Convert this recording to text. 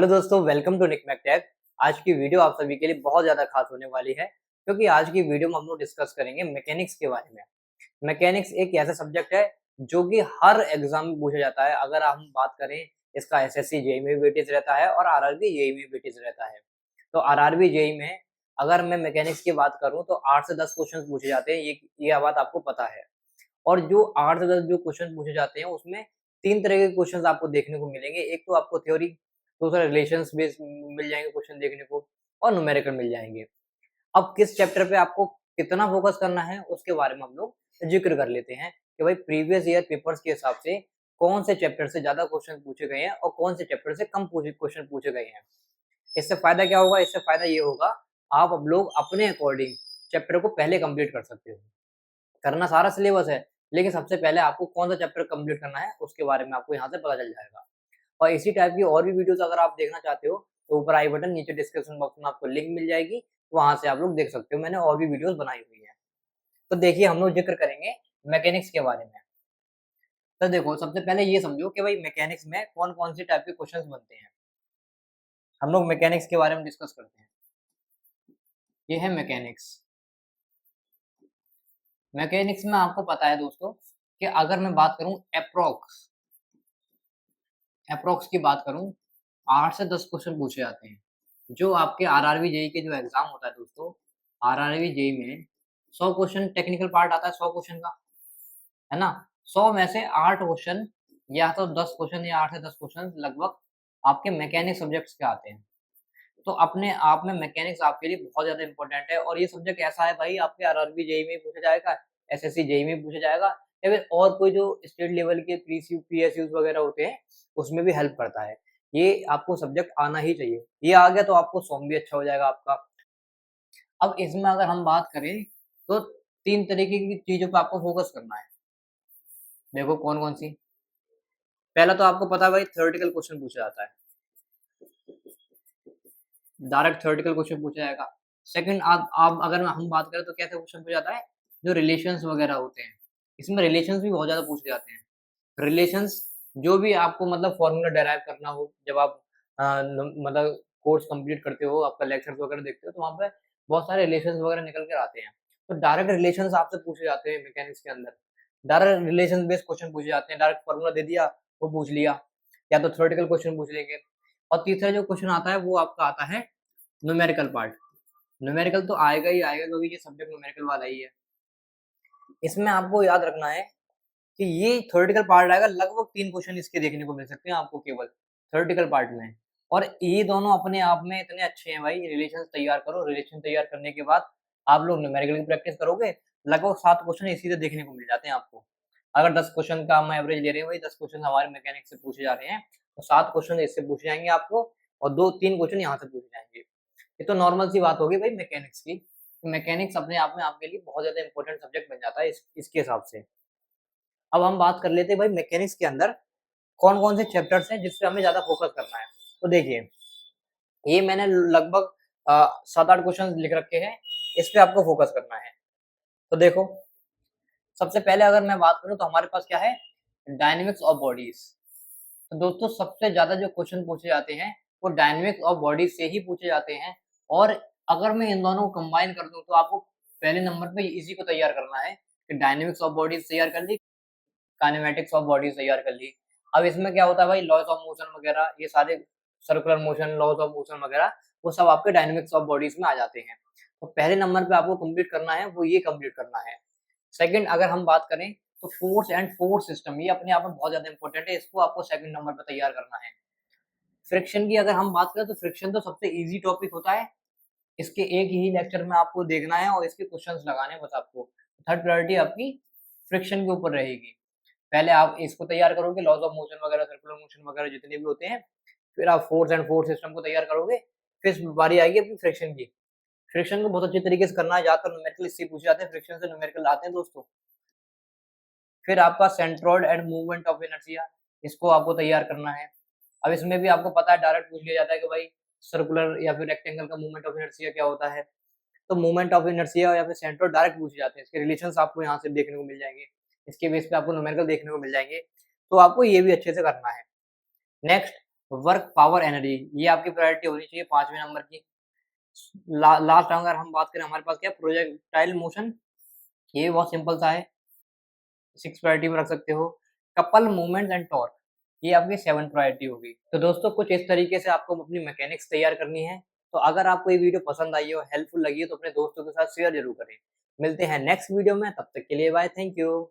Hello दोस्तों, welcome to निक मैकटेक। आज की वीडियो आप सभी के लिए बहुत ज़्यादा खास होने वाली है, क्योंकि आज की वीडियो में हम लोग डिस्कस करेंगे मैकेनिक्स के बारे में। मैकेनिक्स एक ऐसा सब्जेक्ट है जो कि हर एग्जाम में पूछा जाता है। अगर हम बात करें, इसका एसएससी जेईई में भी वेटेज रहता है और आरआरबी जेईई में भी वेटेज रहता है। तो आरआरबी जेईई में अगर मैं मैकेनिक्स की बात करूँ तो 8 से 10 क्वेश्चन पूछे जाते हैं, ये बात आपको पता है। और जो 8 से 10 जो क्वेश्चन पूछे जाते हैं उसमें 3 तरह के क्वेश्चंस आपको देखने को मिलेंगे। एक तो आपको थ्योरी, दूसरा रिलेशंस बेस्ड मिल जाएँगे क्वेश्चन देखने को, और न्यूमेरिकल मिल जाएँगे। अब किस चैप्टर पे आपको कितना फोकस करना है उसके बारे में हम लोग ज़िक्र कर लेते हैं कि भाई प्रीवियस ईयर पेपर्स के हिसाब से कौन से चैप्टर से ज़्यादा क्वेश्चन पूछे गए हैं और कौन से चैप्टर से कम पूछे क्वेश्चन पूछे गए हैं। इससे फ़ायदा क्या होगा? इससे फ़ायदा ये होगा, आप अब लोग अपने अकॉर्डिंग चैप्टर को पहले कंप्लीट कर सकते हो। करना सारा सिलेबस है, लेकिन सबसे पहले आपको कौन-सा चैप्टर कंप्लीट करना है, उसके बारे में आपको यहाँ से पता चल जाएगा। और इसी टाइप की और भी वीडियोज़ अगर आप देखना चाहते हो, तो ऊपर आई बटन, नीचे डिस्क्रिप्शन बॉक्स में आपको लिंक मिल जाएगी, वहाँ से आप लोग देख सकते हो। मैंने और भी वीडियोज़ बनाई हुई हैं। तो देखिए, हम लोग ज़िक्र करेंगे मैकेनिक्स के बारे में। तो देखो, सबसे पहले ये समझो कि भाई मैकेनिक्स में कौन-कौन सी टाइप के क्वेश्चन्स बनते हैं। हम लोग मैकेनिक्स के बारे में डिस्कस करते हैं। ये है मैकेनिक्स। मैकेनिक्स में आपको पता है दोस्तों कि अगर मैं बात करूँ एप्रोक्स की बात करूँ, 8 से 10 क्वेश्चन पूछे जाते हैं। जो आपके आरआरबी जेईई के जो एग्ज़ाम होता है दोस्तों, आरआरबी जेईई में 100 क्वेश्चन टेक्निकल पार्ट आता है 100 क्वेश्चन का, है ना? 100 में से 8 क्वेश्चन या तो 10 क्वेश्चन या 8 से 10 क्वेश्चन लगभग आपके मैकेनिक्स सब्जेक्ट्स के आते हैं। तो अपने आप में मैकेनिक्स आपके लिए बहुत ज़्यादा इम्पोर्टेंट है और ये सब्जेक्ट ऐसा है भाई, आपके आरआरबी जेईई में पूछा जाएगा, एसएससी जेईई में पूछा जाएगा, या फिर और कोई जो स्टेट लेवल के पीएसयूज़ वगैरह होते हैं, उसमें भी हेल्प करता है। ये आपको सब्जेक्ट आना ही चाहिए। ये आ गया तो आपको सॉन्ग भी अच्छा हो जाएगा आपका। अब इसमें अगर हम बात करें तो 3 तरीके की चीज़ों पे आपको फोकस करना है। देखो कौन-कौन सी? पहला तो आपको पता है भाई, थ्योरेटिकल क्वेश्चन पूछा जाता है। डायरेक्ट थ्योरेटिकल क्वेश्चन पूछा जाएगा। सेकंड, आप अगर हम बात करें तो कैसे क्वेश्चन पूछा जाता है? जो रिलेशंस वगैरह होते हैं, इसमें रिलेशंस भी बहुत ज़्यादा पूछे जाते हैं। रिलेशंस, जो भी आपको मतलब फ़ॉर्मूला डेराइव करना हो, जब आप अ, न मतलब कोर्स कंप्लीट करते हो, आपका लेक्चर्स वगैरह देखते हो, तो वहाँ पे बहुत सारे रिलेशंस वगैरह निकल कर आते हैं। तो डायरेक्ट रिलेशंस आपसे पूछे जाते हैं मैकेनिक्स के अंदर। डायरेक्ट रिलेशन बेस्ड क्वेश्चन पूछे जाते हैं, डायरेक्ट फ़ॉर्मूला दे दिया, वो पूछ लिया, या तो थ्योरेटिकल क्वेश्चन पूछ लेंगे। और तीसरा जो क्वेश्चन आता है, वो आपका आता है न्यूमेरिकल पार्ट। न्यूमेरिकल तो आएगा ही आएगा, क्योंकि ये सब्जेक्ट न्यूमेरिकल वाला ही है। इसमें आपको याद रखना है कि ये थ्योरेटिकल पार्ट आएगा, लगभग 3 क्वेश्चन इसके देखने को मिल सकते हैं आपको केवल थ्योरेटिकल पार्ट में। और ये दोनों अपने आप में इतने अच्छे हैं भाई, रिलेशंस तैयार करो, रिलेशन तैयार करने के बाद आप लोग न्यूमेरिकल की प्रैक्टिस करोगे, लगभग 7 क्वेश्चन इसी से देखने को मिल जाते हैं आपको। अगर 10 क्वेश्चन का हम एवरेज ले रहे हैं, वही 10 क्वेश्चन हमारे मैकेनिक्स से पूछे जा रहे हैं, तो 7 क्वेश्चन इससे पूछे जाएँगे आपको और 2-3 क्वेश्चन यहाँ से पूछे जाएँगे। ये तो नॉर्मल सी बात होगी भाई मैकेनिक्स की। मैकेनिक्स अपने आप में आपके लिए बहुत ज़्यादा इम्पोर्टेंट सब्जेक्ट बन जाता है इसके हिसाब से। अब हम बात कर लेते हैं भाई मैकेनिक्स के अंदर कौन-कौन से चैप्टर्स हैं जिस पे हमें ज़्यादा फोकस करना है। तो देखिए, ये मैंने लगभग 7-8 क्वेश्चन लिख रखे हैं, इस पे आपको फोकस करना है। तो देखो, सबसे पहले अगर मैं बात करूँ तो हमारे पास क्या है? Dynamics of bodies. तो दोस्तों, सबसे ज़्यादा जो क्वेश्चन पूछे जाते हैं, वो डायनामिक्स ऑफ बॉडीज़ से ही पूछे जाते हैं। और अगर मैं इन दोनों को कंबाइन कर दूँ तो आपको पहले नंबर पे इसी को तैयार करना है कि डायनामिक्स ऑफ बॉडीज़ तैयार कर ली, काइनेमैटिक्स ऑफ बॉडीज़ तैयार कर ली। अब इसमें क्या होता है भाई, लॉज़ ऑफ मोशन वगैरह, ये सारे circular motion, laws of motion वगैरह, वो सब आपके डायनामिक्स ऑफ बॉडीज़ में आ जाते हैं। तो पहले नंबर पे आपको कंप्लीट करना है, वो ये कंप्लीट करना है। सेकंड, अगर हम बात करें तो फोर्स एंड फोर्स सिस्टम, ये अपने आप में बहुत ज़्यादा इंपॉर्टेंट है, इसको आपको सेकंड नंबर पे तैयार करना है। फ्रिक्शन की अगर हम बात करें तो फ्रिक्शन तो सबसे ईज़ी टॉपिक होता है। इसके एक ही लेक्चर में आपको देखना है और इसके क्वेश्चंस लगाने हैं बस आपको। थर्ड प्रायोरिटी आपकी फ्रिक्शन के ऊपर रहेगी। पहले आप इसको तैयार करोगे, लॉज़ ऑफ मोशन वगैरह, सर्कुलर मोशन वगैरह जितने भी होते हैं, फिर आप फोर्स एंड फोर्स सिस्टम को तैयार करोगे, फिर बारी आएगी अपनी फ्रिक्शन की। फ्रिक्शन को बहुत अच्छे तरीके से करना है, ज़्यादातर न्यूमेरिकल इससे पूछे जाते हैं, फ्रिक्शन से न्यूमेरिकल आते हैं दोस्तों। फिर आपका centroid and movement of inertia, इसको आपको तैयार करना है। अब इसमें भी आपको पता है, डायरेक्ट पूछ लिया जाता है कि भाई सर्कुलर या फिर रेक्टेंगल का मूवमेंट ऑफ इनर्शिया क्या होता है। तो मूवमेंट ऑफ इनर्शिया या फिर सेंट्रोइड डायरेक्ट पूछे जाते हैं, इसके रिलेशंस आपको यहाँ से देखने को मिल जाएँगे। इसके बेस पे आपको न्यूमेरिकल देखने को मिल जाएँगे, तो आपको ये भी अच्छे से करना है। नेक्स्ट, वर्क, पावर, एनर्जी, ये आपकी प्रायोरिटी होनी चाहिए 5वें नंबर की। लास्ट अगर हम बात करें हमारे पास क्या है, प्रोजेक्टाइल मोशन, ये भी बहुत सिंपल सा है, 6 प्रायोरिटी में रख सकते हो। कपल मूवमेंट्स एंड टॉर्क, ये आपकी 7 प्रायोरिटी होगी। तो दोस्तों कुछ इस तरीके से आपको अपनी मैकेनिक्स तैयार करनी है। तो अगर आपको ये वीडियो पसंद आई हो, हेल्पफुल लगी हो, तो अपने दोस्तों के साथ शेयर जरूर करें। मिलते हैं नेक्स्ट वीडियो में, तब तक के लिए बाय, थैंक यू।